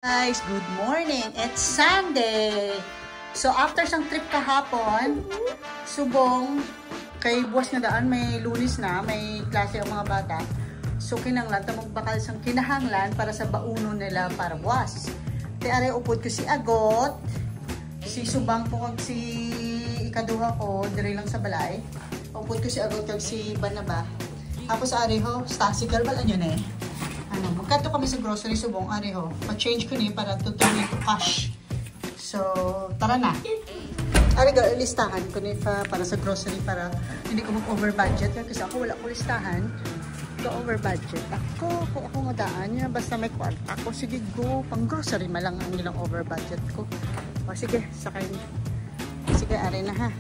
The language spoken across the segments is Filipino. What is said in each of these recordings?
Guys, good morning. It's Sunday. So after sang trip kahapon, subong kay buwas nga daan may Lunes na, may klase ang mga bata. So kinanglan ta magbakal sang kinahanglan para sa bauno nila para buwas. Te are upod ko si Agot, si Subang po kag si ikaduha ko diri lang sa balay. Upod ko si Agot kag si Banaba. Tapos are ho, Stasi Galbal anyo na eh. Magkato kami sa grocery subong areho. Pa-change ko ni para to turn into cash. So, tara na. Ariga, listahan ko ni para sa grocery para hindi ko mag-over budget. Kasi ako wala ko listahan. Ito over budget. Ako ngadaan niya. Basta may kwarta ako. Sige, go. Pang grocery malang ang nilang over budget ko. O sige, sakay niya. Sige, ari na ha.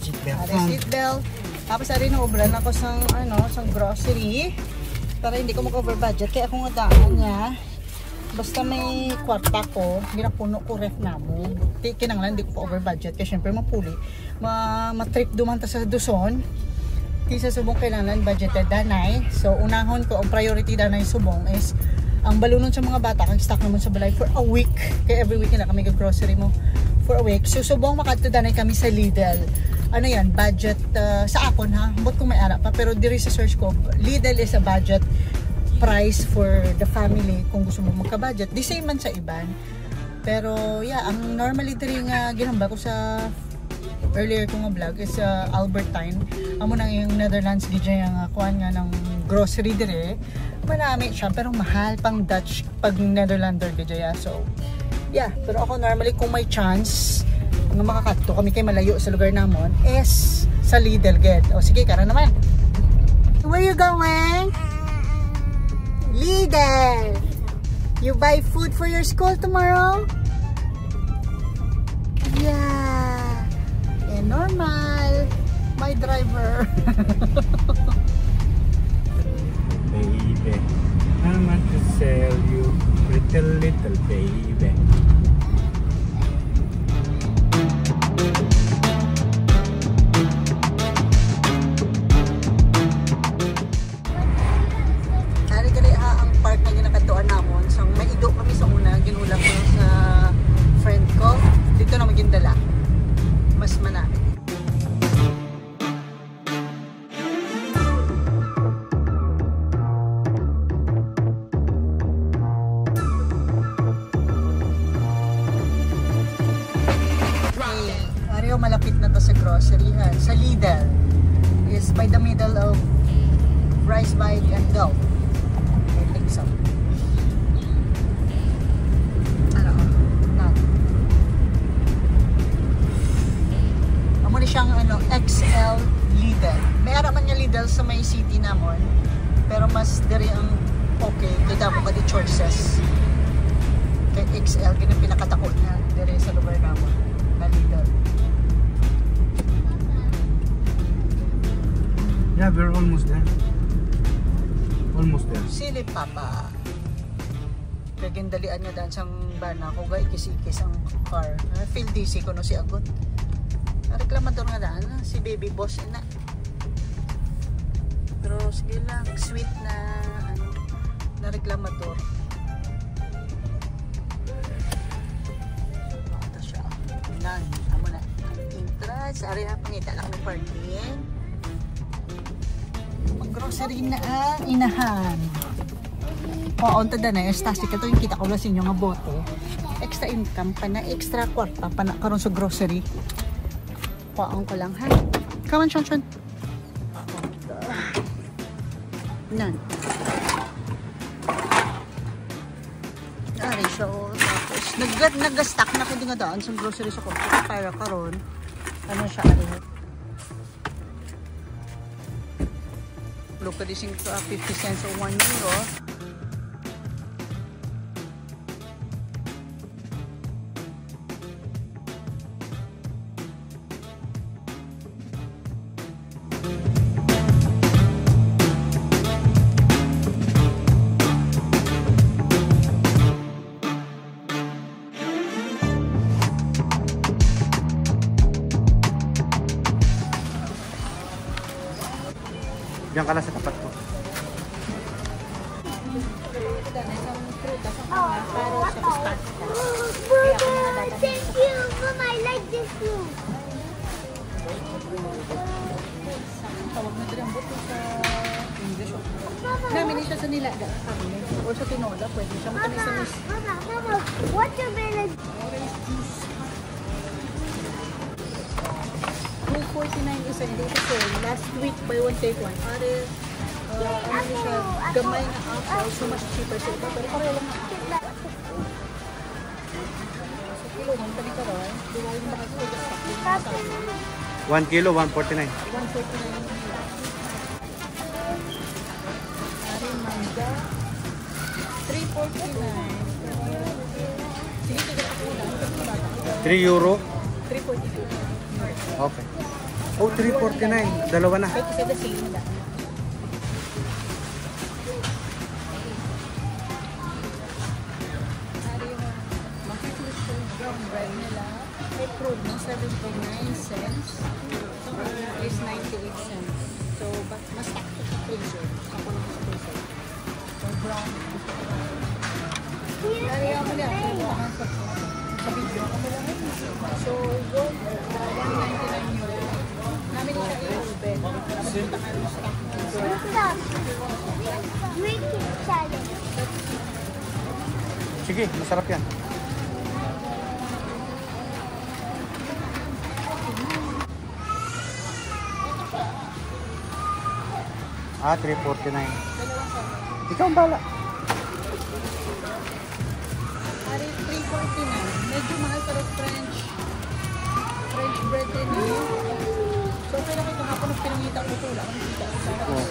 Seatbelt. Tapos ari na, obran ako sang grocery. Para hindi ko mag-over budget. Kaya ako nga daan niya. Basta may kwarta ko, ginapuno ko ref na mo. Kinanglan, hindi ko pa over budget. Kaya syempre mapuli. Matrip dumanta sa Duson. Kisa subong kailangan budgeted danay. So unahon ko, ang priority danay subong is ang balunon sa mga bata. Kang stock naman sa balay for a week. Kaya every week na kami grocery mo for a week. So subong makadto danay kami sa Lidl. Ano yan, budget sa akon ha, but kung may ara pa, pero diri sa search ko, Lidl is a budget price for the family kung gusto mo magka-budget. The same man sa iban. Pero yeah, ang normally diri nga ginamba ko sa earlier ko nga vlog is Albertine. Amo nang yung Netherlands DJ nga kuan nga ng grocery dire. Marami siya pero mahal pang Dutch pag Netherlander DJ. So yeah, pero ako normally kung may chance nga makakadto kami kay malayo sa lugar namon is sa Lidl get. O sige, kara naman. Where you going? Lidl. You buy food for your school tomorrow? Yeah. Normal. My driver. Baby, I want to sell you little baby. Malapit na to sa grocery sa Lidl is by the middle of Rice Bike and Gulf. I think so. Amo ni siyang XL Lidl. May araman nga Lidl sa may city namon, pero mas diri ang okay kaya mo ka di choices. Kay XL gina pinakatakot na diri sa lugar namon na Lidl. Yeah, we're almost there. Almost there. Silip papa. Kaya gindalian nga daan sang bana ko ga ikis-ikis ang car. Feel dizzy ko no si Agot. Reklamador nga daan si baby boss ina. Pero sige lang, sweet na na reklamador. Ito siya. Nan, amo na. Entrance, area pangita lang ng parking. Grocery na ang inahan. Paunta na na yung Stasi ka to yung kita ko lang sa inyo nga bote. Extra income pa na, extra kwarta pa na karon sa grocery. Paon ko lang ha. Come on, Chon. Nan. Ari, so tapos nag-stock na ko din nga daan sa grocery sa kwarta para karon. Ano siya ari? Look at this 50 cents or 1 euro. Diyan ka na sa tapat ko. Para siya sa nilaga. Or sa tinola, pwede siya. Matamis sa mis. Mama, what you gonna do? 249 isa. Hindi ito sale. Last week, buy one take one. Ano siya, gamay na apple. So much cheaper sa ito. Pero pareho lang na apple. So kilo, 1 ka rin. Di ba yung makakita 1 kilo, 149. 149. Aring mangga. 349. Sige, sige ako lang. 3 euro. 342. Okay. Oh, 349. Dalawa na. Kahit isa na sale nila. Aring makikita brown bread nila. Approved ng 7.9 cents. Is 98 cents. So, mas sakto sa freezer. Ako lang sa freezer. So, brown. Aring ako nila. Sa video ako nila. So, gold, 199 euro. Namin siya i-open. Nakita ka yung stock. Stop. Drinking challenge. Sige, masarap yan. Ah, 349. Ikaw ang bala. Ari, 349. Medyo mahal pero French bread rin yun. So, okay lang ito hapon ng pinangita ko ito. Wala kang kita. Oh.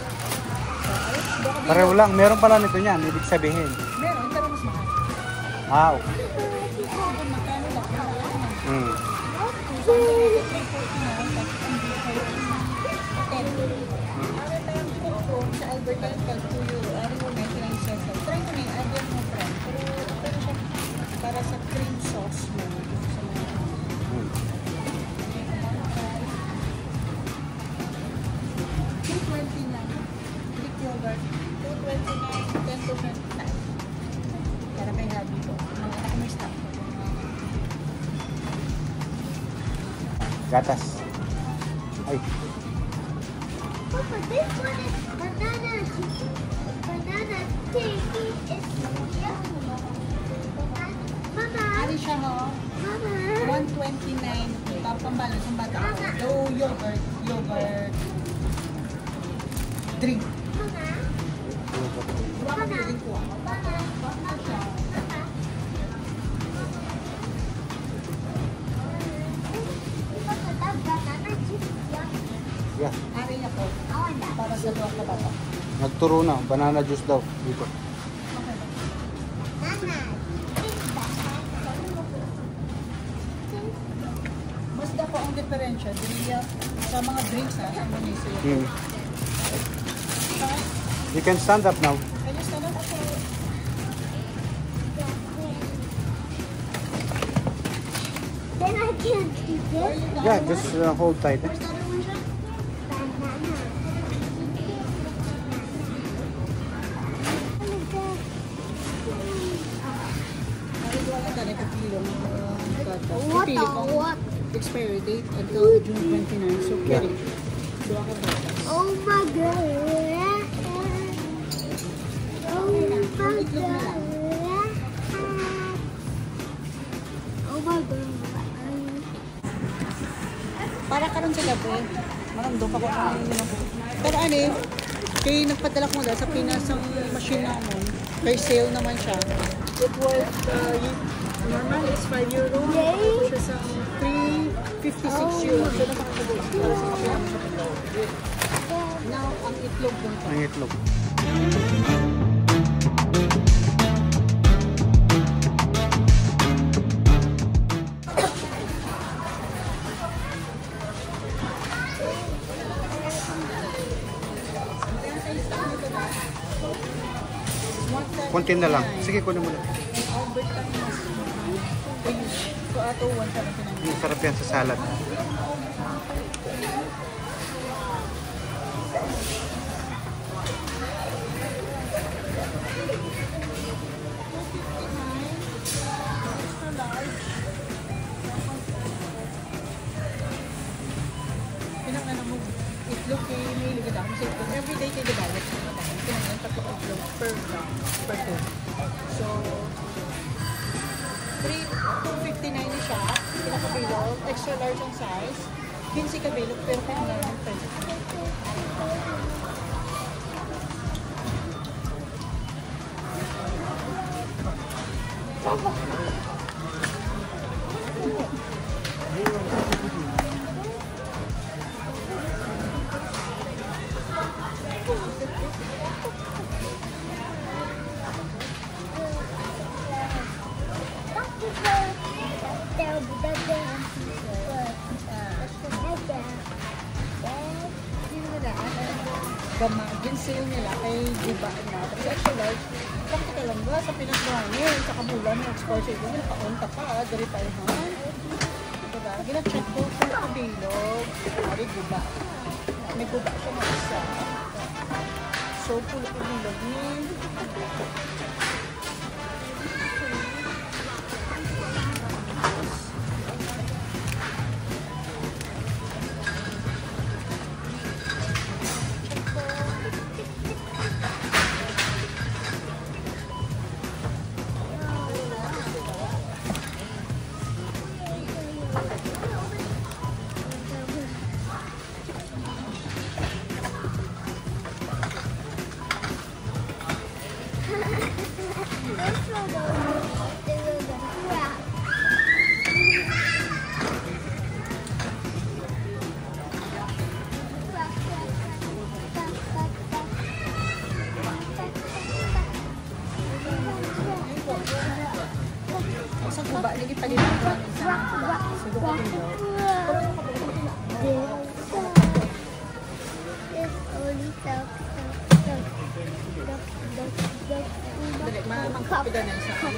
Baka Pareho lang. Meron pala nito niyan. Ibig sabihin. meron, pero mas mahal. Ah, okay. Kung magkano lang, mahal naman. Hmm. So, ang ganito, 349, tapos ang buhay, 10. Ari tayong cook sa Albert Einstein, 2 euro. Ari mo, 99 cents. Try mo na yung idea mo, friend. Pero siya, para sa cream sauce mo. Sa mga Hmm. 229. Greek yogurt. 229. 10 to 29. Para may habi ko. Mga ako may stock. Gatas. Ay. Papa, this one is banana. Banana cake is yummy. Mama, Ari siya ho. Mama, 129. Pambalance ng bata ko. No yogurt. Drink. Mama, Huwag ka bilhin ko. Papa, that banana chip is yummy. Yeah. Ari na po. I want that. Para sa doon na bata. Nagturo na. Banana juice daw. Dito. Okay. Mama, Mas dako ang diferensya. Diliya sa mga drinks ha. Sa mga nisa. Hmm. You can stand up now. Can you stand up? Okay. then I can do this. Yeah, just hold tight. Where's the other one siya? Banana. Oh my God. Ari doon ka na kapilo. What Pili the ko. what? Expiry date until June 29. So, Yeah. carry. Doon ka ba? Oh my God. Oh my God. Oh my God. Para karon sa gabi. Maramdam pa ko kung ano yun. Pero ano eh, kaya nagpadala ko dahil sa pinasang machine naman. Kay sale naman siya. It was, normal is 5 euro. Yay! Tapos siya sa 356 euro. So nakakabot para sa kape naman siya. Now, ang itlog dun pa. Ang itlog. Konti na lang. Sige, kunin mo na. Albert lang mas. So, ato 179. Masarap yan sa salad. Pinang mo, itlog kay may ligad ako sa itlog. Everyday kay ligad. Pinang tatlo itlog. for 2. So, 259 na siya. Pinakabilog. Extra large ang size. 15 kabilog pero pinakabilog ng 20. Gamagin sale nila kay Giba na. Tapos extra large, practical lang ba sa pinagbuhangin, sa kabulan ng export sale, naka-on ka pa, dari pa yun. Diba? Gina-check ko kung kabilog, may guba. May guba siya na isa. So, pulo kabilog niya. Isang kuba, lagi pa din ang siguro kabilog. Dali, mamangkapida na sa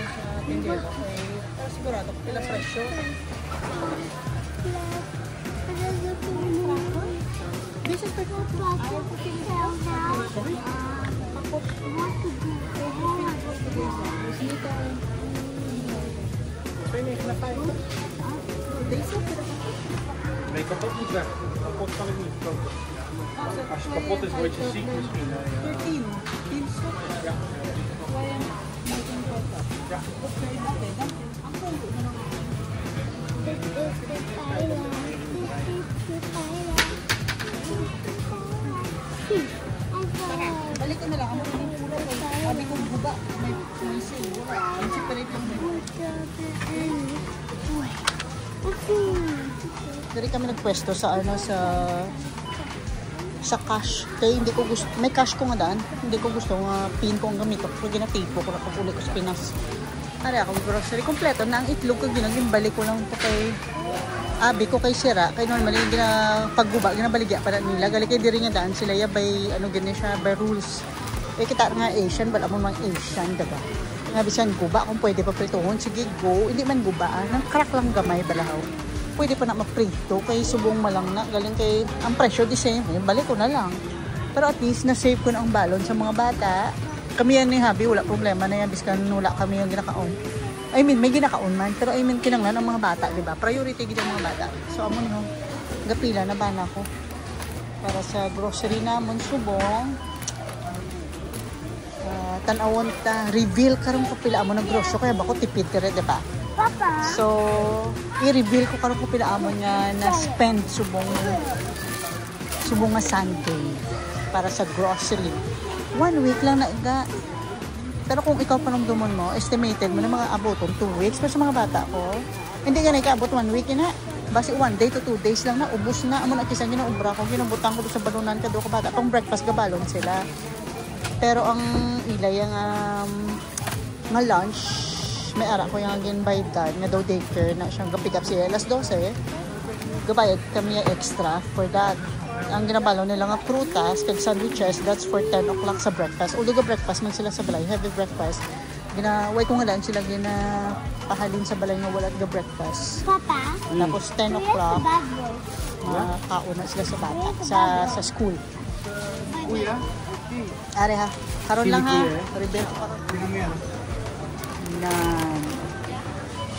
tindero. Pero sigurado, pila presyo. This is for Nee, kapot moet weg. Kapot kan ik niet kopen. Als je kapot is, word je ziek misschien. 13. Pinso. Ja. Ja. Balik ko na lang. Sabi kong guba. May sale. Ang separate lang na yun. Dari kami nagpwesto sa ano sa cash. Kaya hindi ko gusto, may cash ko nga daan. Hindi ko gusto pin ko ang gamit ko. Kaya ginatipo ko na pag-uli ko sa Pinas. Ari ako grocery kompleto na ang itlog ko balik ko lang ito kay abi ko kay Sira. Kaya normally pagguba ginabaligya pa nila. Gali kay diri nga daan sila ya by ano gani siya by rules. Eh kita nga Asian wala mo mang Asian daga. Nga bisan guba kung pwede pa prituhon sige go. Hindi man guba nang crack lang gamay balahaw. Pwede pa na maprito kay subong malang na galing kay ang presyo di same balik ko na lang pero at least na-save ko na ang balon sa mga bata. Kami yan ni Habi wala problema na yan biskan wala kami yung ginakaon. I mean may ginakaon man pero I mean kinanglan ang mga bata di ba priority gid ang mga bata. So amon no gapila na ba na ko para sa grocery namon subong tan-awon ta reveal karon ko pila amo ng grocery kaya bako tipid dire di ba. Papa. So, i-reveal ko karon ko pila amo nga na spend subong nga Sunday para sa grocery. 1 week lang na iga. Pero kung ikaw panumdumon mo, estimated mo na mga aboton 2 weeks para sa mga bata ko. Hindi ka na ikaabot 1 week na. Basi 1 day to 2 days lang na ubos na amo na kisan gina ubra ko ginabutang ko sa balunan ka do ka bata. Tong breakfast gabalon sila. Pero ang ilay ang nga lunch may ara ko yung ginbayad dad nga daw daycare na siyang pick up siya alas 12 gabayad kami extra for that. Ang ginabalo nila nga prutas kag sandwiches that's for 10 o'clock sa breakfast. Although breakfast man sila sa balay heavy breakfast ginaway ko nga daan sila pahalin sa balay nga wala ga breakfast. Papa. Tapos 10 o'clock kauna sila sa bata sa school. Kuya? Are ha karon lang ha Kuya. rebel ko karon. Tingnan mo yan. Nan.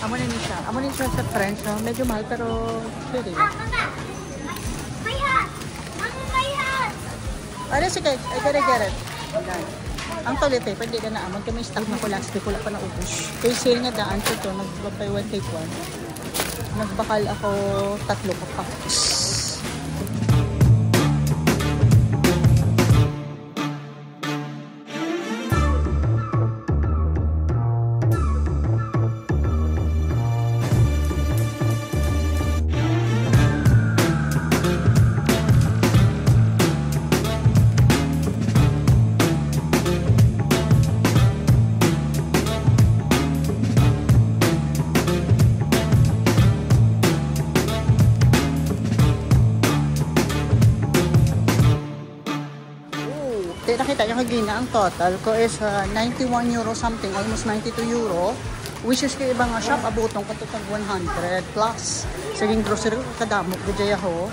Amo na ni siya. Amo ni siya sa French, no? Medyo mahal pero pwede. Mama. My hat. Mama, my hat. Ano sige, I gotta get it. Yan. Ang toilet paper, di ka na amon. Kami stock na ko last week, wala pa na ubos. Kaya sale nga daan ko to, nag-buy one take one. Nagbakal ako 3 ka packs. Nakita nyo kagina, ang total ko is 91 euro something, almost 92 euro. Which is kay ibang shop, abutong katutag 100 plus. Saging grocery, kadamok, gajaya ho.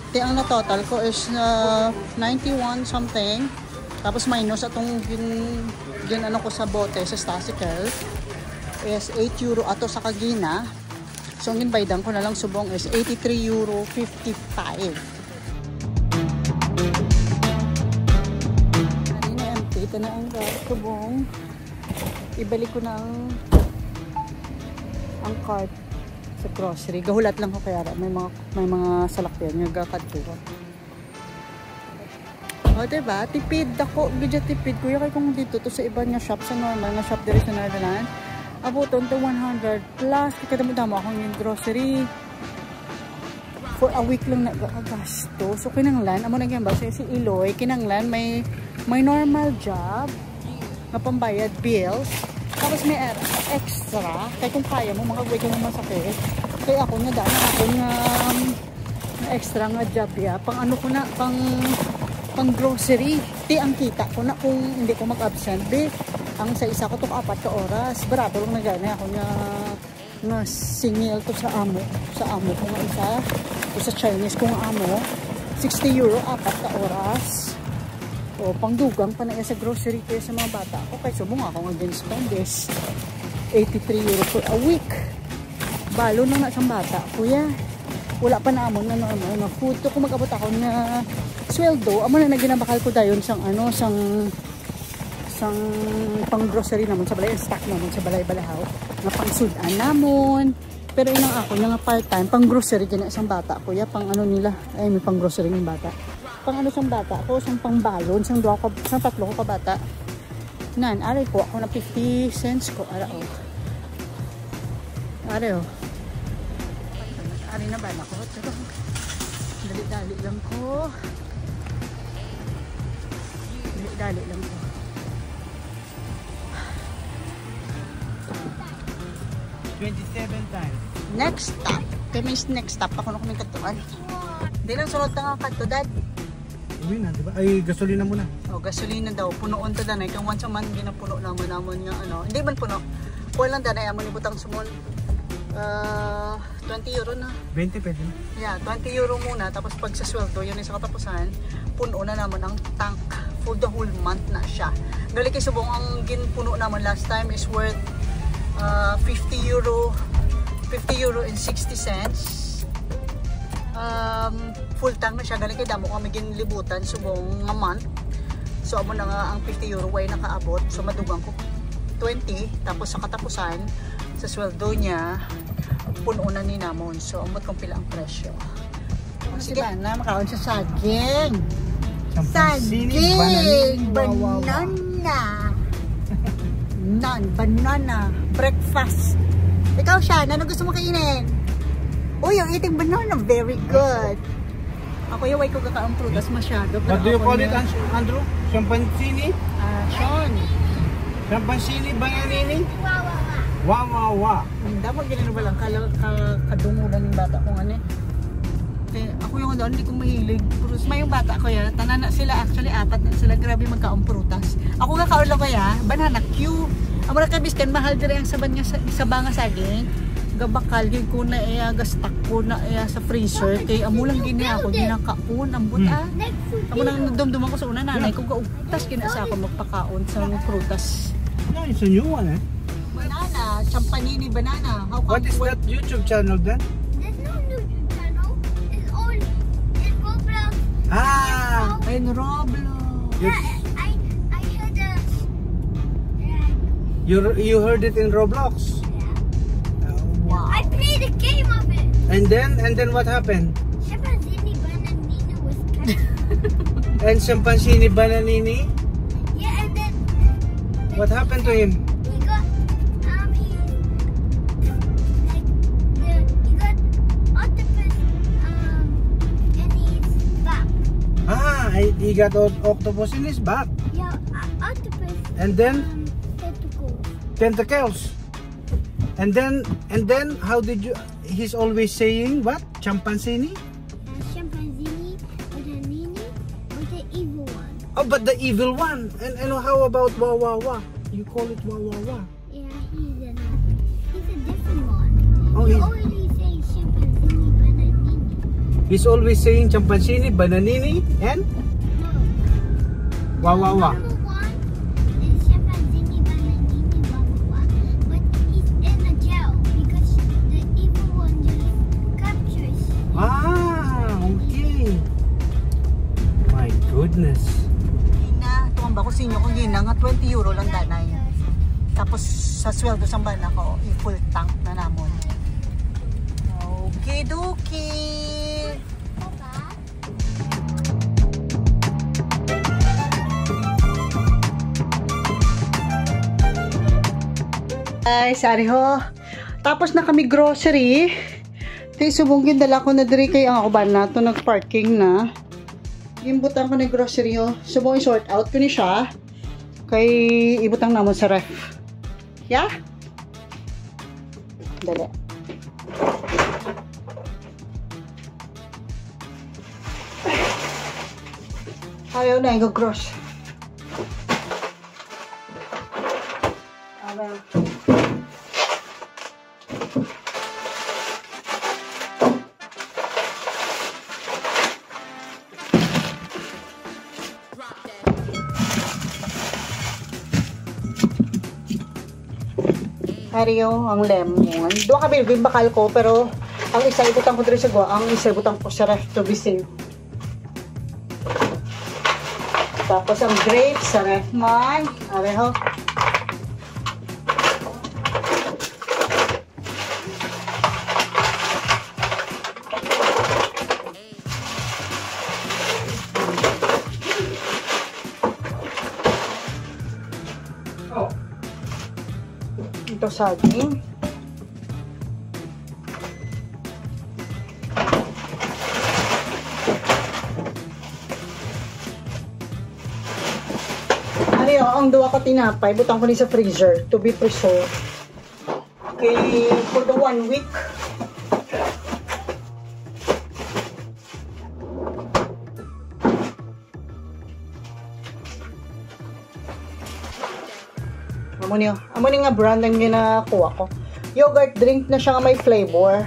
Kaya ang na-total ko is 91 something. Tapos minus atong gin ano ko sa bote, sa Stasical, is 8 euro ato sa kagina. So ang ginbaydan ko na lang subong is 83 euro 55. Ito na ang subong. Ibalik ko na ang cart sa grocery. Gahulat lang ko kaya may mga salakyan nga gakat ko. O diba? Tipid ako. Gadya tipid ko. Kaya kung dito to sa iba nga shop, sa normal nga shop dito sa Netherlands, abuton to 100 plus. Kadamo-damo akong yung grocery. For a week lang nag-agasto. So kinanglan, amo na ganyan ba? Si Iloy, kinanglan, may normal job na pambayad bills, tapos may extra kaya kung kaya mo mga week mo masakit, kaya ako nga daan ako nga extra nga job ya, pang ano ko na, pang grocery, ti ang kita ko na kung hindi ko mag-absent be, ang sa isa ko to 4 ka oras, barato lang na gana ako nga singil to sa amo ko nga isa, to sa Chinese kong amo, 60 euro 4 ka oras. O, pangdugang pa na sa grocery kaya sa mga bata ako. Kaya subong ako against this 83 euro per a week. Balo na nga sa bata. Kuya, wala pa na amon na normal na food. To kung mag-abot ako na sweldo, amo na naginabakal ko dayon sang pang grocery namon sa balay, stock namon sa balay-balahaw. Nga pang sudan namon. Pero inang ako, nga part-time, pang grocery gina isang bata. Kuya, pang ano nila, ay may pang grocery ng bata. Pang ano sang bata ko, sang pang balon, sang 3 ko ka bata. Nan, aray ko ako na 50 cents ko, ara o. Aray o. Aray na ba na ko? Dali-dali lang ko. Dali-dali lang ko. $27. Next stop. Kaya may next stop ako na kuming katuan. Hindi lang sunod na nga kato, Dad. Uwi na, diba? Ay, gasolina muna. O, gasolina daw. Punoon to danay. Kung once a month, ginapuno naman nga ano. Hindi man puno. Kuha lang danay. Amon ibutang sumol. 20 euro na. 20 pwede na. Yeah, 20 euro muna. Tapos pag sa sweldo, yun yung sa katapusan, puno na naman ang tank for the whole month na siya. Gali kay subong ang ginpuno naman last time is worth 50 euro and 60 cents. Full tank na siya. Gali kay damo kami ginlibutan subong nga month. So amo na nga ang 50 euro way nakaabot. So madugang ko 20. Tapos sa katapusan, sa sweldo niya, puno na ni namon. So amot kung pila ang presyo. Sige na, makaon sa saging. Saging! Banana! Banana! Breakfast! Ikaw siya, ano gusto mo kainin? Uy, yung eating banana, very good. Ako yung way ko kakaang prutas masyado. What do you call it, Andrew? Champansini? Sean. Champansini, banyanini? Wawawa. Dapat ganun ba lang, kadungulan ng bata kung ano eh. Ako yung doon, hindi ko mahilig. Prutas. May yung bata ko yan, tanan na sila, actually 4 na sila, grabe magkaong prutas. Ako kakaon lang ko ya, banana Q. Amo na kabiskan, mahal dire ang saban nga sa banga saging. Gabakal yun ko na gastak ko na sa freezer. Kaya amo lang gini ako, ginakaon, ang buta. Amo nang dumdum ako sa una, nanay ko gaugtas, kinasa ako magpakaon sa prutas. No, it's a new one eh. Banana, champanini banana. What is that YouTube channel then? There's no YouTube channel. It's Roblox. Ah! In Roblox. Yeah, I heard You heard it in Roblox. Wow. I played a game of it. And then what happened? Chimpanzee Bananini was catching. And Champansini Bananini, Yeah, and then what happened to him? he got he got octopus in his back. Ah, he got octopus in his back. Yeah, octopus. And then Tentacles. tentacles. And then how did you? He's always saying what? Champansini? Chimpanzee Bananini was the evil one. Oh, but the evil one. And how about Wawawa? You call it Wawawa. Yeah, he's a different one. Oh, You already say Chimpanzee Bananini. He's always saying Champansini, Bananini, and No. Wawawa. Number one is Chimpanzee Bananini Wawawa, but he's in a jail because the evil one just captures him. Ah, okay. My goodness. Gina, tumamba ko sinyo kung gina nga 20 euro lang danay. Tapos sa sweldo sa bana ko, i-full tank na namon. Okay, dokie. Papa? Ay, sorry ho. Tapos na kami grocery. Tay subungin dala ko na diri kay ang uban nato nag-parking na. Imbutang ko na grocery ho. Subong i-sort out ko ni siya. Kay ibutang namon sa ref. Yeah? Dali. Ayaw na yung gross. Ayaw. Ariyo, ang lemon. Doon ka bilgin bakal ko, pero ang isa ibutang ko dito sa gwa, ang isa ibutang ko sa ref to be safe. Tapos ang grapes sa ref man. Ariyo. Ito saging. Ano ang duwa ka tinapay, butang ko ni sa freezer to be preserved. Okay, for the 1 week. Amo ni nga brand ang ginakuha ko. Yogurt drink na siya nga may flavor.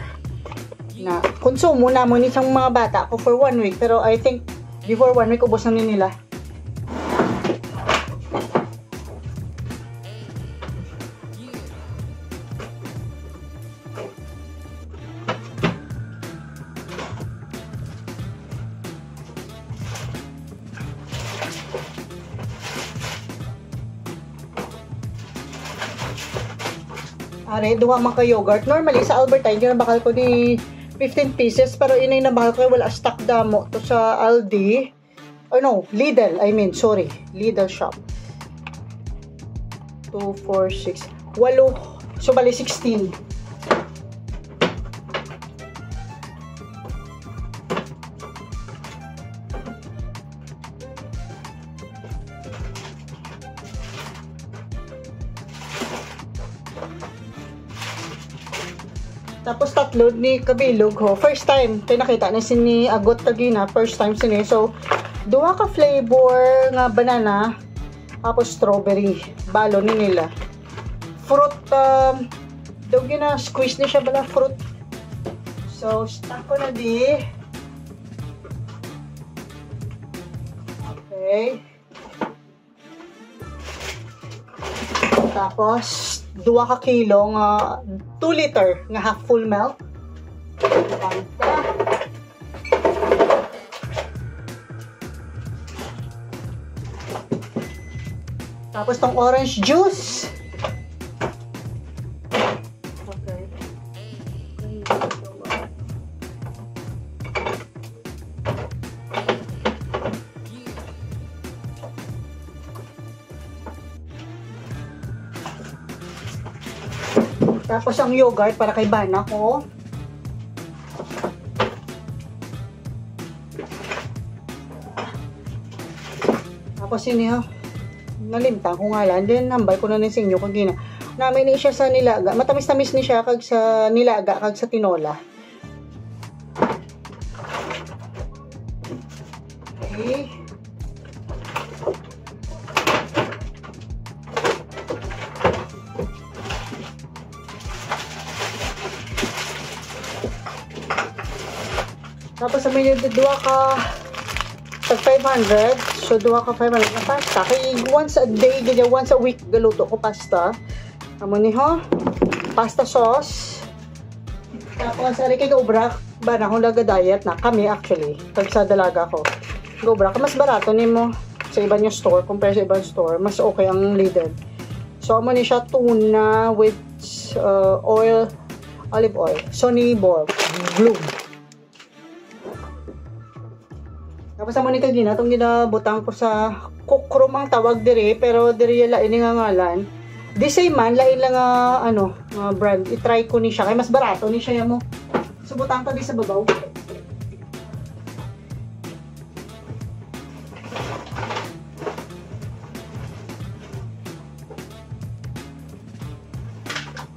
Na konsumo na mo ni isang mga bata ko for 1 week. Pero I think before 1 week ubos na nila. Are, duwa man ka yogurt. Normally, sa Albertine, ginabakal ko ni 15 pieces. Pero inay nabakal ko, wala stock damo. To sa Aldi. Oh no, Lidl. I mean, sorry. Lidl shop. 2, 4, 6. 8. So, bali 16. Tapos tatlo ni kabilog ho. First time, tayo nakita na sini Agot Tagina. First time sini. So, duwa ka flavor nga banana. Tapos strawberry. Balo ni nila. Fruit, daw gina squeeze ni siya bala fruit. So, stock ko na di. Okay. Tapos, 2 ka kilo nga 2 liter nga half full milk. Tapos tong orange juice. Tapos ang yogurt para kay bana ko. Tapos yun yun, nalimtang ko nga lang. Then nambay ko na sa inyo kagina. Namin ni siya sa nilaga. Matamis-tamis ni siya kag sa nilaga kag sa tinola. Okay. Tapos sa menu dua ka tag 500. So dua ka 500 na pasta. Kaya once a day, ganyan, once a week galuto ko pasta. Amo ni ho. Pasta sauce. Tapos ari kay obra ba na kung diet na kami actually. Pag sa dalaga ko. Obra ka mas barato nimo sa ibang yung store compare sa ibang store. Mas okay ang Lidl. So amo ni siya tuna with olive oil. Sony Ball. Glue. Tapos amo ni kagina itong ginabutang ko sa kukrum ang tawag dire, pero dire lain nga ngalan. Di same man, lain lang brand. I-try ko ni siya, kaya mas barato ni siya mo. So butang ta di sa babaw.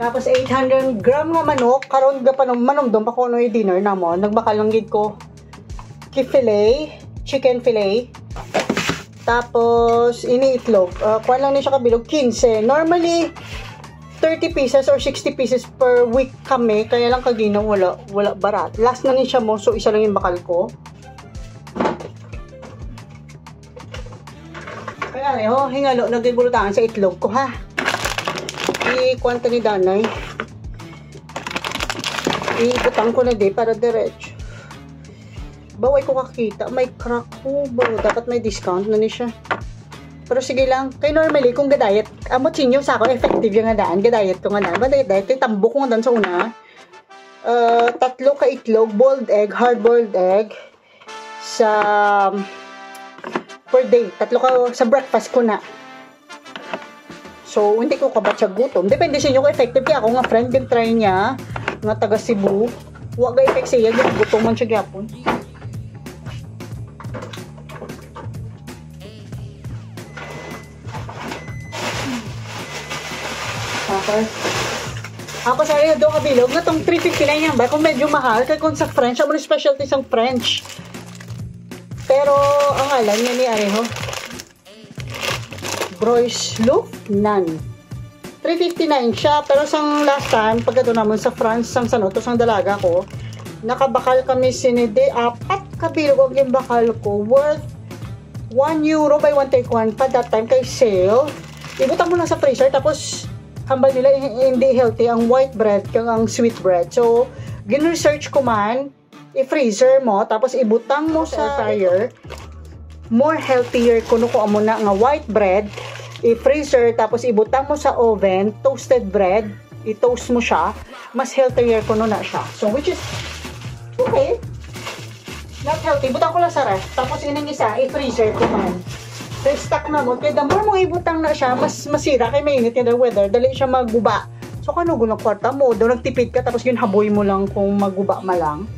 Tapos 800 gram nga manok, karon ga pa manumdom pa ko no dinner na mo. Nagbakal lang gid ko filet, chicken fillet. Tapos ini itlog. Kuan lang ni siya kabilog 15. Normally 30 pieces or 60 pieces per week kami, kaya lang kagina wala barat. Last na ni siya mo, so isa lang yung bakal ko. Kaya hingalo nagibulutaan sa itlog ko ha. I-kwanta ni Danay. I-butang ko na di para diretso. Baway ko kakita. May crack po. Dapat may discount na ni siya. Pero sige lang. Kay normally, kung gadayet, amot sinyo sa ako, effective yung gadaan. Gadayet ko nga na. Gadayet, kay tambo ko nga dan sa una. 3 ka itlog, boiled egg, hard-boiled egg. Sa per day. 3 ka sa breakfast ko na. So, hindi ko kabat sa gutom. Depende sa inyo kung effective. Kaya ako nga friend, din try niya. Nga taga Cebu. Huwag ga effect siya. Gutom man siya gyapon. Ako sa rin doon kabilog na itong 359 yan ba? Kung medyo mahal, kaya kung sa French, ang mga specialty sa French. Pero, ang alam niya ni Areho, Broislouf Nan. 359 siya, pero sang last time, pagkado naman sa France, sang sanoto, sang dalaga ko, nakabakal kami sinide, 4 kabilog ang bakal ko, worth €1 by 1 pa that time kay sale. Ibutang mo lang sa freezer, tapos hambal nila hindi healthy ang white bread kang ang sweet bread. So, gin-research ko man, i-freezer mo, tapos ibutang mo sa fryer. More healthier kuno ko amo na nga white bread, i-freezer, tapos ibutang mo sa oven, toasted bread, i-toast mo siya, mas healthier kuno na siya. So, which is, okay. Not healthy, butang ko lang sa ref, tapos ining isa, i-freezer ko man. Restock na mo, kaya the more mo ibutang na siya, mas masira kay mainit yung weather, dali siya magguba. So kano gunang kwarta mo, daw nagtipid ka, tapos yun haboy mo lang kung magguba ma lang.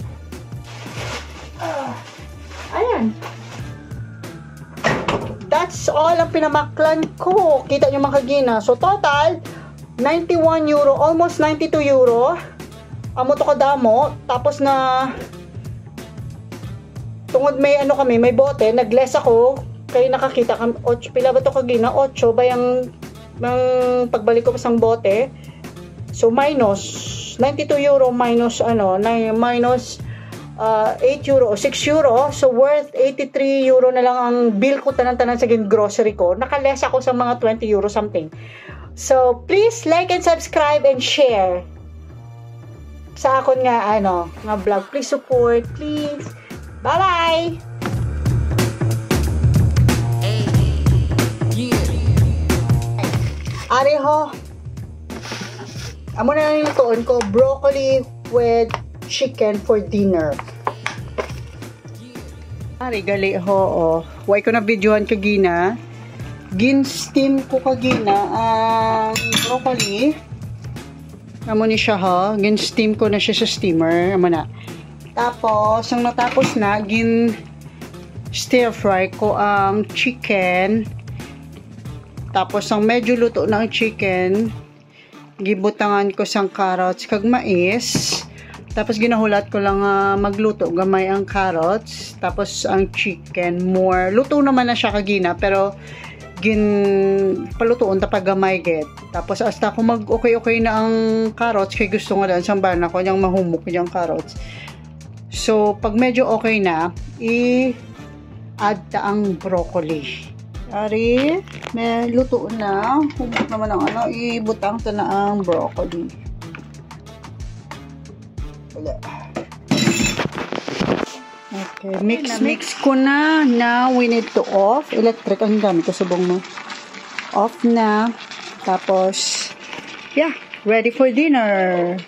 Ayan. That's all ang pinamaklan ko. Kita nyo mga kagina. So total, €91, almost €92. Amo to kadamo, tapos na tungod may ano kami, may bote, nag-less ako. Kaya nakakita kami, 8, pila ba ito kagina? 8 ba yung pagbalik ko pa sang bote? So, minus, €92 minus, minus €8 o €6. So, worth €83 na lang ang bill ko tanan-tanan sa grocery ko. Nakaless ako sa mga €20 something. So, please like and subscribe and share sa akon nga, nga vlog. Please support, please. Bye-bye! Areho, amo na yung tuon ko, broccoli with chicken for dinner. Ari, gali ho, Huwag ko na videohan kagina. Gin-steam ko kagina ang broccoli. Amo ni siya ha. Gin-steam ko na siya sa steamer. Amo na. Tapos, ang natapos na, stir-fry ko ang chicken. Tapos, ang medyo luto na ang chicken, gibutangan ko sang carrots kag mais. Tapos, ginahulat ko lang magluto gamay ang carrots. Tapos, ang chicken more. Luto naman na siya kagina, pero palutoon tapag gamay get. Tapos hasta ako mag-okay na ang carrots kay gusto nga dan sambahan ako yung mahumok yung carrots. So pag medyo okay na, i-add ta ang broccoli. Ari, may luto na. Humok naman ang ano, ibutang ta na ang broccoli. Wala. Okay, mix ko na. Now, we need to off. Electric ang gamit ko, subong mo. Off na. Tapos, yeah, ready for dinner.